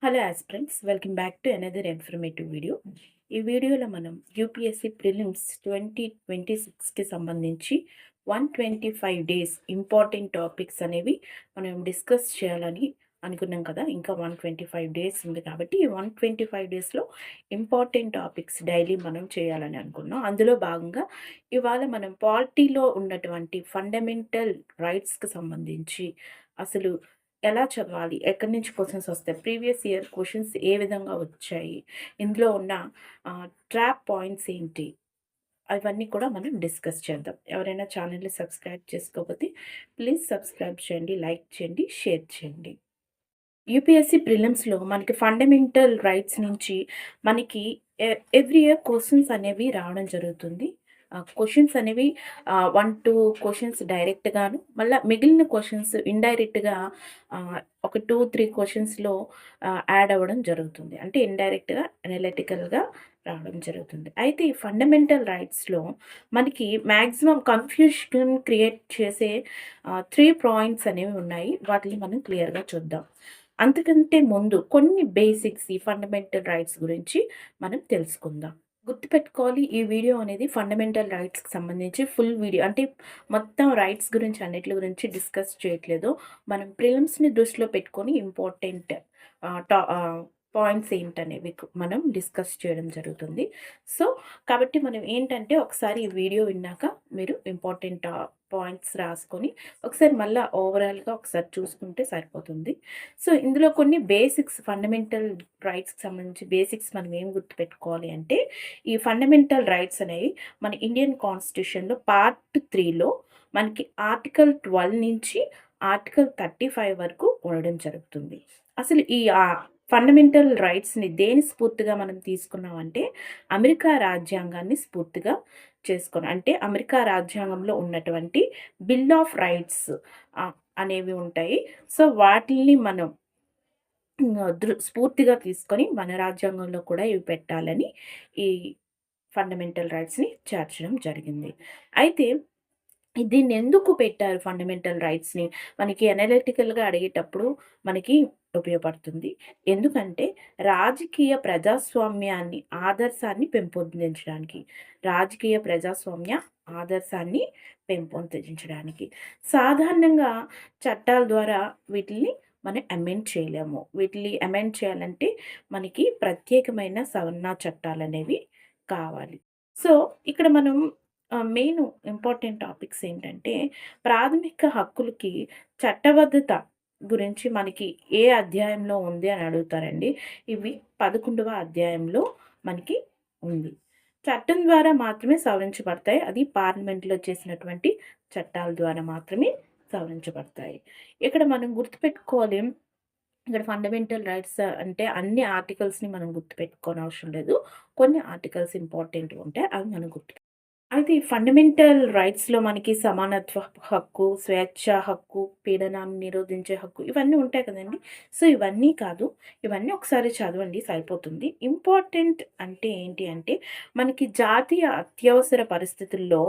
Hello aspirants, welcome back to another informative video. ఈ వీడియోలో మనం యూపీఎస్సీ ప్రిలిమ్స్ 2026కి సంబంధించి 125 డేస్ ఇంపార్టెంట్ టాపిక్స్ అనేవి మనం డిస్కస్ చేయాలని అనుకున్నాం కదా. ఇంకా 125 డేస్ ఉంది కాబట్టి ఈ 125 డేస్లో ఇంపార్టెంట్ టాపిక్స్ డైలీ మనం చేయాలని అనుకున్నాం. అందులో భాగంగా ఇవాళ మనం పాలిటీలో ఉన్నటువంటి ఫండమెంటల్ రైట్స్కి సంబంధించి అసలు ఎలా చదవాలి? ఎక్కడి నుంచి క్వెషన్స్ వస్తాయి? ప్రీవియస్ ఇయర్ క్వెషన్స్ ఏ విధంగా వచ్చాయి? ఇందులో ఉన్న ట్రాప్ పాయింట్స్ ఏంటి? అవన్నీ కూడా మనం డిస్కస్ చేద్దాం. ఎవరైనా ఛానల్‌ని సబ్స్క్రైబ్ చేసుకోకపోతే ప్లీజ్ సబ్స్క్రైబ్ చేయండి, లైక్ చేయండి, షేర్ చేయండి. యూపీఎస్సీ ప్రిలిమ్స్‌లో మనకి ఫండమెంటల్ రైట్స్ నుంచి మనకి ఎవ్రీ ఇయర్ క్వెషన్స్ అనేవి రావడం జరుగుతుంది. క్వెషన్స్ అనేవి 1, 2 క్వెషన్స్ డైరెక్ట్‌గాను, మళ్ళా మిగిలిన క్వెషన్స్ ఇండైరెక్ట్‌గా ఒక 2, 3 క్వెషన్స్‌లో యాడ్ అవ్వడం జరుగుతుంది. అంటే ఇండైరెక్ట్‌గా, అనలిటికల్‌గా రావడం జరుగుతుంది. అయితే ఈ ఫండమెంటల్ రైట్స్‌లో మనకి మాక్సిమం కన్‌ఫ్యూషన్ క్రియేట్ చేసే 3 పాయింట్స్ అనేవి ఉన్నాయి. వాటిని మనం క్లియర్‌గా చూద్దాం. అంతకంటే ముందు కొన్ని బేసిక్స్ ఈ ఫండమెంటల్ రైట్స్ గురించి మనం తెలుసుకుందాం. గుర్తుపెట్టుకోవాలి, ఈ వీడియో అనేది ఫండమెంటల్ రైట్స్‌కి సంబంధించి ఫుల్ వీడియో. అంటే మొత్తం రైట్స్ గురించి అన్నిట్లి గురించి డిస్కస్ చేయట్లేదు. మనం ప్రిలిమ్స్‌ని దృష్టిలో పెట్టుకొని ఇంపార్టెంట్ ఆహ్, టా ఆహ్, పాయింట్స్ ఏంటనేవి మనం డిస్కస్ చేయడం జరుగుతుంది. సో, కాబట్టి మనం ఏంటంటే ఒకసారి ఈ వీడియో విన్నాక మీరు ఇంపార్టెంట్ పాయింట్స్ రాసుకొని ఒకసారి మళ్ళా ఓవరాల్‌గా ఒకసారి చూసుకుంటే సరిపోతుంది. సో, ఇందులో కొన్ని బేసిక్స్ ఫండమెంటల్ రైట్స్‌కి సంబంధించి బేసిక్స్ మనం ఏం గుర్తుపెట్టుకోవాలి అంటే, ఈ ఫండమెంటల్ రైట్స్ అనేవి మన ఇండియన్ కాన్స్టిట్యూషన్‌లో పార్ట్ 3లో మనకి ఆర్టికల్ 12 నుంచి ఆర్టికల్ 35 వరకు ఉండడం జరుగుతుంది. అసలు ఈ ఫండమెంటల్ రైట్స్‌ని దేని స్ఫూర్తిగా మనం తీసుకున్నామంటే, అమెరికా రాజ్యాంగాన్ని స్ఫూర్తిగా చేసుకొని, అంటే అమెరికా రాజ్యాంగంలో ఉన్నటువంటి బిల్ ఆఫ్ రైట్స్ అనేవి ఉంటాయి. సో, వాటిల్ని మనం స్ఫూర్తిగా తీసుకొని మన రాజ్యాంగంలో కూడా ఇవి పెట్టాలని ఈ ఫండమెంటల్ రైట్స్‌ని చేర్చడం జరిగింది. అయితే దీన్నెందుకు పెట్టారు ఫండమెంటల్ రైట్స్‌ని? మనకి అనలిటికల్‌గా అడిగేటప్పుడు మనకి ఉపయోగపడుతుంది. ఎందుకంటే రాజకీయ ప్రజాస్వామ్యాన్ని, ఆదర్శాన్ని పెంపొందించడానికి. రాజకీయ ప్రజాస్వామ్య ఆదర్శాన్ని పెంపొందించడానికి. సాధారణంగా చట్టాల ద్వారా వీటిల్ని మనం అమెండ్ చేయలేము. వీటిని అమెండ్ చేయాలంటే మనకి ప్రత్యేకమైన సవరణ చట్టాలనేవి కావాలి. సో, ఇక్కడ మనం మెయిన్ ఇంపార్టెంట్ టాపిక్స్ ఏంటంటే, ప్రాథమిక హక్కులకి చట్టబద్ధత గురించి మనకి ఏ అధ్యాయంలో ఉంది అని అడుగుతారండి. ఇవి 11వ అధ్యాయంలో మనకి ఉంది. చట్టం ద్వారా మాత్రమే సవరించబడతాయి. అది పార్లమెంట్‌లో చేసినటువంటి చట్టాల ద్వారా మాత్రమే సవరించబడతాయి. ఇక్కడ మనం గుర్తుపెట్టుకోవాలి, ఇక్కడ ఫండమెంటల్ రైట్స్ అంటే అన్ని ఆర్టికల్స్‌ని మనం గుర్తుపెట్టుకోనవసరం లేదు. కొన్ని ఆర్టికల్స్ ఇంపార్టెంట్‌గా ఉంటాయి. అవి మనం అయితే ఈ ఫండమెంటల్ రైట్స్‌లో మనకి సమానత్వ హక్కు, స్వేచ్ఛ హక్కు, పీడనాన్ని నిరోధించే హక్కు ఇవన్నీ ఉంటాయి కదండీ! సో, ఇవన్నీ కాదు. ఇవన్నీ ఒకసారి చదవండి సరిపోతుంది. ఇంపార్టెంట్ అంటే ఏంటి అంటే, మనకి జాతీయ అత్యవసర పరిస్థితుల్లో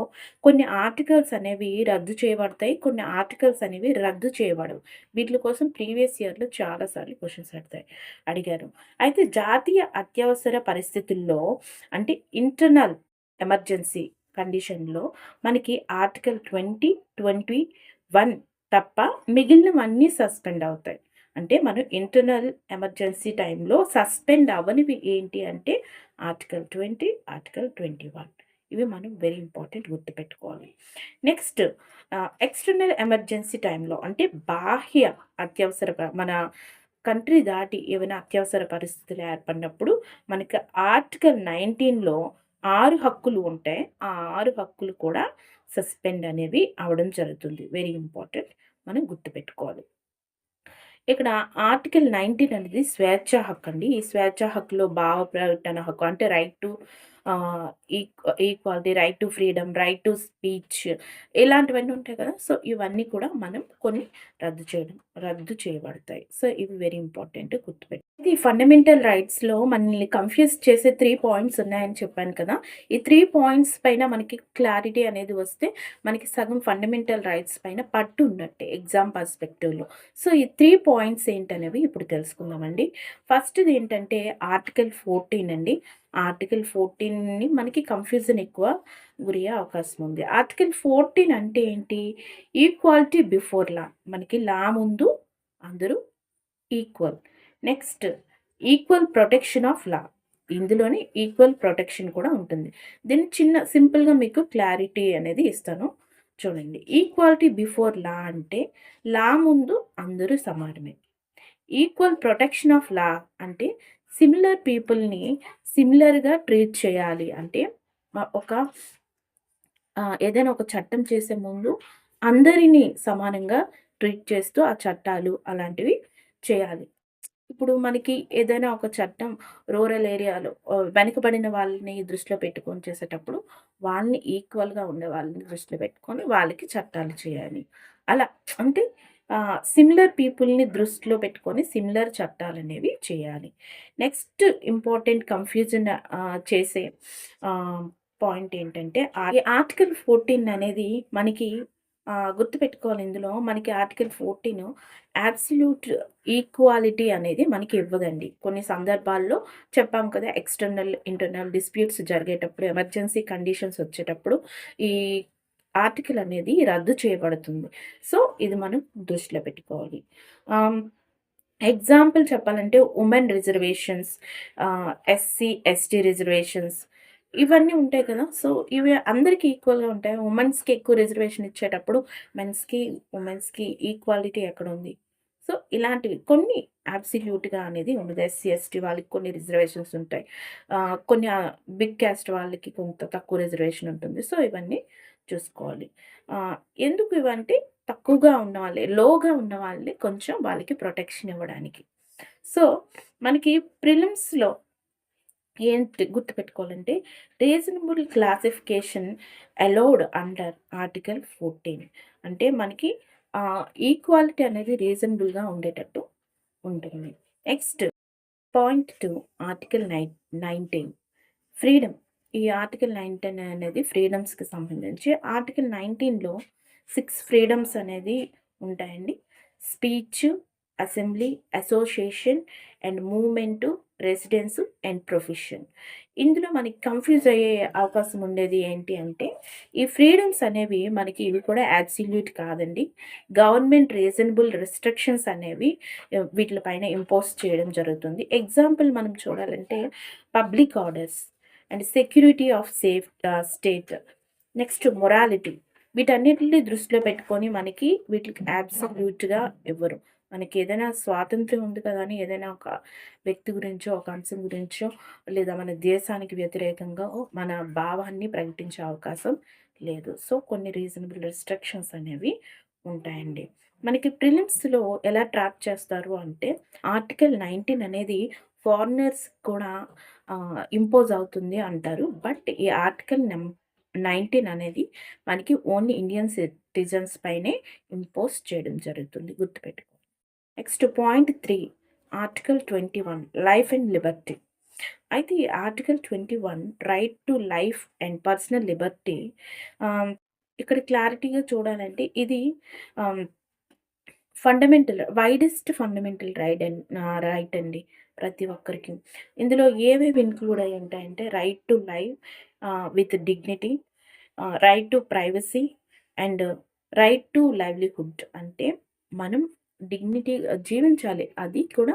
కొన్ని ఆర్టికల్స్ అనేవి రద్దు చేయబడతాయి. కొన్ని ఆర్టికల్స్ అనేవి రద్దు చేయబడవు. వీట్లి కోసం ప్రీవియస్ ఇయర్‌లో చాలా సార్లు క్వెషన్స్ అడిగారు. అయితే జాతీయ అత్యవసర పరిస్థితుల్లో అంటే ఇంటర్నల్ ఎమర్జెన్సీ కండిషన్‌లో మనకి ఆర్టికల్ 20, 21 తప్ప మిగిలినవన్నీ సస్పెండ్ అవుతాయి. అంటే మనం ఇంటర్నల్ ఎమర్జెన్సీ టైంలో సస్పెండ్ అవ్వనివి ఏంటి అంటే ఆర్టికల్ 20, ఆర్టికల్ 21. ఇవి మనం వెరీ ఇంపార్టెంట్ గుర్తుపెట్టుకోవాలి. నెక్స్ట్ ఎక్స్టర్నల్ ఎమర్జెన్సీ టైంలో అంటే బాహ్య అత్యవసర మన కంట్రీ దాటి ఏమైనా అత్యవసర పరిస్థితులు ఏర్పడినప్పుడు మనకి ఆర్టికల్ 19లో 6 హక్కులు ఉంటాయి. ఆ 6 హక్కులు కూడా సస్పెండ్ అనేవి అవ్వడం జరుగుతుంది. వెరీ ఇంపార్టెంట్, మనం గుర్తుపెట్టుకోవాలి. ఇక్కడ ఆర్టికల్ 19 అనేది స్వేచ్ఛా హక్కు అండి. ఈ స్వేచ్ఛా హక్కులో భావ ప్రకటన హక్కు అంటే right to equality, right to freedom, right to speech ఇలాంటివన్నీ ఉంటాయి కదా! సో, ఇవన్నీ కూడా మనం కొన్ని రద్దు చేయబడతాయి. సో, ఇవి వెరీ ఇంపార్టెంట్ గుర్తుపెట్టుకోండి. ఇది ఫండమెంటల్ రైట్స్‌లో మనల్ని కన్‌ఫ్యూజ్ చేసే 3 పాయింట్స్ ఉన్నాయని చెప్పాను కదా! ఈ 3 పాయింట్స్ పైన మనకి క్లారిటీ అనేది వస్తే మనకి సగం ఫండమెంటల్ రైట్స్ పైన పట్టు ఉన్నట్టే ఎగ్జామ్ పర్స్పెక్టివ్‌లో. సో, ఈ 3 పాయింట్స్ ఏంటనేవి ఇప్పుడు తెలుసుకుందామండి. ఫస్ట్‌ది ఏంటంటే ఆర్టికల్ 14 అండి. ఆర్టికల్ 14ని మనకి కన్‌ఫ్యూజన్ ఎక్కువ గురయ్యే అవకాశం ఉంది. ఆర్టికల్ 14 అంటే ఏంటి? Equality before law. మనకి లా ముందు అందరూ equal. Next equal protection of law. ఇందులోనే ఈక్వల్ ప్రొటెక్షన్ కూడా ఉంటుంది. దీన్ని సింపుల్‌గా మీకు క్లారిటీ అనేది ఇస్తాను. చూడండి. ఈక్వాలిటీ బిఫోర్ లా అంటే లా ముందు అందరూ సమానమే. ఈక్వల్ ప్రొటెక్షన్ ఆఫ్ లా అంటే సిమిలర్ పీపుల్‌ని సిమిలర్‌గా ట్రీట్ చేయాలి. అంటే ఒక ఏదైనా ఒక చట్టం చేసే ముందు అందరిని సమానంగా ట్రీట్ చేస్తూ ఆ చట్టాలు అలాంటివి చేయాలి. ఇప్పుడు మనకి ఏదైనా ఒక చట్టం రూరల్ ఏరియాలో వెనుకబడిన వాళ్ళని దృష్టిలో పెట్టుకొని చేసేటప్పుడు వాళ్ళని ఈక్వల్‌గా ఉండే వాళ్ళని దృష్టిలో పెట్టుకొని వాళ్ళకి చట్టాలు చేయాలి. అలా అంటే సిమిలర్ పీపుల్‌ని దృష్టిలో పెట్టుకొని సిమిలర్ చట్టాలనేవి చేయాలి. నెక్స్ట్ ఇంపార్టెంట్ కన్‌ఫ్యూజన్ చేసే ఆహ్, పాయింట్ ఏంటంటే ఈ ఆర్టికల్ 14 అనేది మనకి గుర్తుపెట్టుకోవాలి ఇందులో మనకి ఆర్టికల్ 14 అబ్సల్యూట్ ఈక్వాలిటీ అనేది మనకి ఇవ్వదండి. కొన్ని సందర్భాల్లో చెప్పాం కదా! ఎక్స్‌టర్నల్, ఇంటర్నల్ డిస్ప్యూట్స్ జరిగేటప్పుడు, ఎమర్జెన్సీ కండిషన్స్ వచ్చేటప్పుడు ఈ ఆర్టికల్ అనేది రద్దు చేయబడుతుంది. సో, ఇది మనం దృష్టిలో పెట్టుకోవాలి. ఆహ్, ఎగ్జాంపుల్ చెప్పాలంటే women reservations, SC, ST reservations ఇవన్నీ ఉంటాయి కదా! సో, ఇవి అందరికి ఈక్వల్‌గా ఉంటాయి. వుమెన్స్‌కి ఎక్కువ రిజర్వేషన్ ఇచ్చేటప్పుడు మెన్స్‌కి, వుమెన్స్‌కి ఈక్వాలిటీ ఎక్కడుంది? సో, ఇలాంటివి కొన్ని అబ్సల్యూట్‌గా అనేది ఉండదు. ఎస్సీ, ఎస్టీ వాళ్ళకి కొన్ని రిజర్వేషన్స్ ఉంటాయి. కొన్ని బిగ్ క్యాస్ట్ వాళ్ళకి కొంత తక్కువ రిజర్వేషన్ ఉంటుంది. సో, ఇవన్నీ చూసుకోవాలి. ఆహ్, ఎందుకు ఇవంటే తక్కువగా ఉన్నవాళ్ళే, లోగా ఉన్న వాళ్ళే కొంచెం వాళ్ళకి ప్రొటెక్షన్ ఇవ్వడానికి. సో, మనకి ప్రిలిమ్స్‌లో ఏంటి గుర్తుపెట్టుకోవాలంటే reasonable classification allowed under article 14 అంటే మనకి ఈక్వాలిటీ అనేది రీజనబుల్‌గా ఉండేటట్టు ఉంటుంది. Next point 2 article 19 freedom. ఈ ఆర్టికల్ 19 అనేది ఫ్రీడమ్స్‌కి సంబంధించి. ఆర్టికల్ 19లో 6 ఫ్రీడమ్స్ అనేది ఉంటాయండి. Speech, assembly, association and movement, residence and profession. ఇందులో మనకి కన్‌ఫ్యూజ్ అయ్యే అవకాశం ఉండేది ఏంటి అంటే, ఈ ఫ్రీడమ్స్ అనేవి మనకి ఇవి కూడా అబ్సల్యూట్ కాదండి. గవర్నమెంట్ రీజనబుల్ రిస్ట్రిక్షన్స్ అనేవి వీటిల పైన ఇంపోజ్ చేయడం జరుగుతుంది. ఎగ్జాంపుల్ మనం చూడాలంటే public orders and security of state. Next morality. వీటన్నిటిని దృష్టిలో పెట్టుకొని మనకి వీటికి అబ్సల్యూట్‌గా ఇవ్వరు. మనకి ఏదైనా స్వాతంత్ర్యం ఉంది కదా అని ఏదైనా ఒక వ్యక్తి గురించో, ఒక అంశం గురించో లేదా మన దేశానికి వ్యతిరేకంగా మన భావాన్ని ప్రకటించే అవకాశం లేదు. సో, కొన్ని రీజనబుల్ రిస్ట్రిక్షన్స్ అనేవి ఉంటాయండి. మనకి ప్రిలిమ్స్‌లో ఎలా ట్రాప్ చేస్తారు అంటే ఆర్టికల్ 19 అనేది ఫారినర్స్ కూడా ఇంపోజ్ అవుతుంది అంటారు. బట్ ఈ ఆర్టికల్ 19 అనేది మనకి ఓన్లీ ఇండియన్ సిటిజన్స్ పైనే ఇంపోజ్ చేయడం జరుగుతుంది. గుర్తుపెట్టుకోండి. Next point 3 article 21 life and Liberty. అయితే ఈ article 21 right to life and personal Liberty ఆహ్, ఇక్కడ క్లారిటీగా చూడాలంటే ఇది ఆహ్, ఫండమెంటల్ రైట్ అండి ప్రతి ఒక్కరికి. ఇందులో ఏవేవి ఇంక్లూడ్ అయ్యి ఉంటాయంటే right to life with dignity, right to privacy and right to livelihood. అంటే మనం డిగ్నిటీగా జీవించాలి. అది కూడా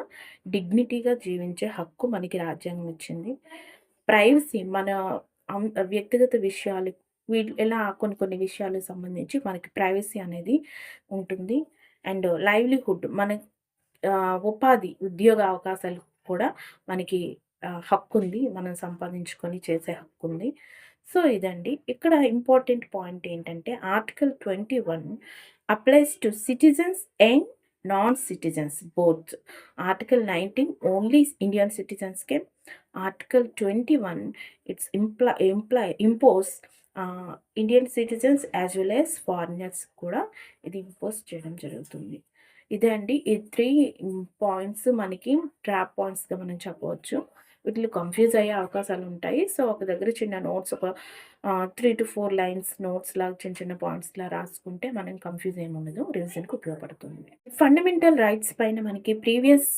డిగ్నిటీగా జీవించే హక్కు మనకి రాజ్యాంగం ఇచ్చింది. ప్రైవసీ మన వ్యక్తిగత విషయాలు ఇలా కొన్ని కొన్ని విషయాలకు సంబంధించి మనకి ప్రైవసీ అనేది ఉంటుంది. అండ్ లైవ్లీహుడ్ మన ఉపాధి, ఉద్యోగ అవకాశాలు కూడా మనకి హక్కుంది. మనం సంపాదించుకొని చేసే హక్కుంది. సో, ఇదండి. ఇక్కడ ఇంపార్టెంట్ పాయింట్ ఏంటంటే article 21 applies to citizens and non citizens both. Article 19 only Indian సిటిజన్స్‌కే. Article 21 it's impose Indian citizens as well as foreigners కూడా ఇది ఇంపోజ్ చేయడం జరుగుతుంది. ఇదే అండి. ఈ 3 పాయింట్స్ మనకి ట్రాప్ పాయింట్స్‌గా మనం చెప్పవచ్చు. వీటిలో కన్‌ఫ్యూజ్ అయ్యే అవకాశాలుంటాయి. సో, ఒక దగ్గర చిన్న నోట్స్ ఒక 3-4 లైన్స్ నోట్స్‌లాగా చిన్న చిన్న పాయింట్స్‌లా రాసుకుంటే మనం కన్‌ఫ్యూజ్ ఏముండదు. రివిజన్‌కి ఉపయోగపడుతుంది. ఫండమెంటల్ రైట్స్ పైన మనకి ప్రీవియస్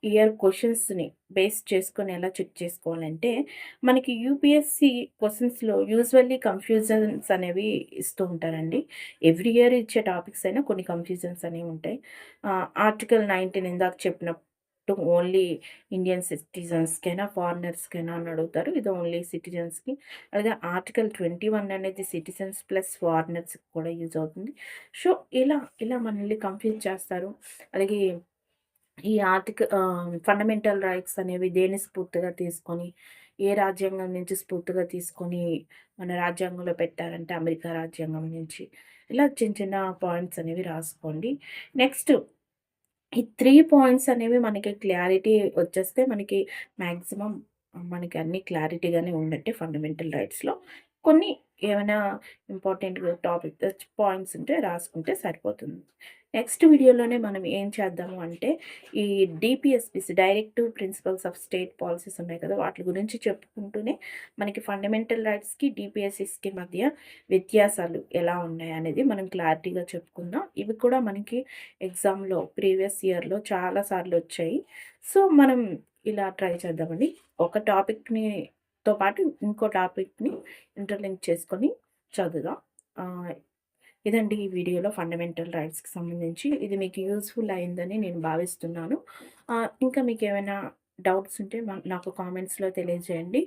ఇయర్ క్వెషన్స్‌ని బేస్ చేసుకొని ఎలా చెక్ చేసుకోవాలంటే, మనకి యూపీఎస్‌సి క్వెషన్స్‌లో యూజువల్లీ కన్‌ఫ్యూజన్స్ అనేవి ఇస్తూ ఉంటారండి. ఎవ్రీ ఇయర్ ఇచ్చే టాపిక్స్ అయినా కొన్ని కన్‌ఫ్యూజన్స్ అనేవి ఉంటాయి. ఆర్టికల్ 19 ఇందాక చెప్పినట్టు ఓన్లీ ఇండియన్ సిటిజన్స్‌కేనా, ఫారినర్స్‌కేనా అని అడుగుతారు. ఇది ఓన్లీ సిటిజన్స్‌కి. అలాగే ఆర్టికల్ 21 అనేది సిటిజన్స్ ప్లస్ ఫారినర్స్‌కి కూడా యూజ్ అవుతుంది. సో, ఇలా మనల్ని కన్‌ఫ్యూజ్ చేస్తారు. అలాగే ఈ ఫండమెంటల్ రైట్స్ అనేవి దేన్ని స్ఫూర్తిగా తీసుకొని, ఏ రాజ్యాంగం నుంచి స్ఫూర్తిగా తీసుకొని మన రాజ్యాంగంలో పెట్టారంటే అమెరికా రాజ్యాంగం నుంచి. ఇలా చిన్న చిన్న పాయింట్స్ అనేవి రాసుకోండి. నెక్స్ట్ ఈ 3 పాయింట్స్ అనేవి మనకి క్లారిటీ వచ్చేస్తే మనకి మాక్సిమం మనకి అన్నీ క్లారిటీగానే ఉన్నట్టే ఫండమెంటల్ రైట్స్‌లో. కొన్ని ఏమైనా ఇంపార్టెంట్ పాయింట్స్ ఉంటే రాసుకుంటే సరిపోతుంది. నెక్స్ట్ వీడియోలోనే మనం ఏం చేద్దాము అంటే, ఈ DPSPs directive principles of state policies ఉన్నాయి కదా! వాటి గురించి చెప్పుకుంటూనే మనకి ఫండమెంటల్ రైట్స్‌కి, డీపీఎస్పీస్‌కి మధ్య వ్యత్యాసాలు ఎలా ఉన్నాయనేది మనం క్లారిటీగా చెప్పుకుందాం. ఇవి కూడా మనకి ఎగ్జామ్‌లో ప్రీవియస్ ఇయర్‌లో చాలా సార్లొచ్చాయి. సో, మనం ఇలా ట్రై చేద్దామండి. ఒక తో పాటు ఇంకో టాపిక్‌ని ఇంటర్‌లింక్ చేసుకొని చదువుదాం. ఆహ్, ఇదండి ఈ వీడియోలో ఫండమెంటల్ రైట్స్‌కి సంబంధించి. ఇది మీకు యూజ్‌ఫుల్ అయిందని నేను భావిస్తున్నాను. ఇంకా మీకేమైనా డౌట్స్ ఉంటే నాకు కామెంట్స్‌లో తెలియజేయండి.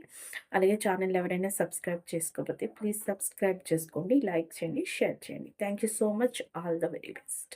అలాగే ఛానెల్ ఎవరైనా సబ్స్క్రైబ్ చేసుకోకపోతే ప్లీజ్ సబ్స్క్రైబ్ చేసుకోండి, లైక్ చేయండి, షేర్ చేయండి. Thank you so much. All the very best.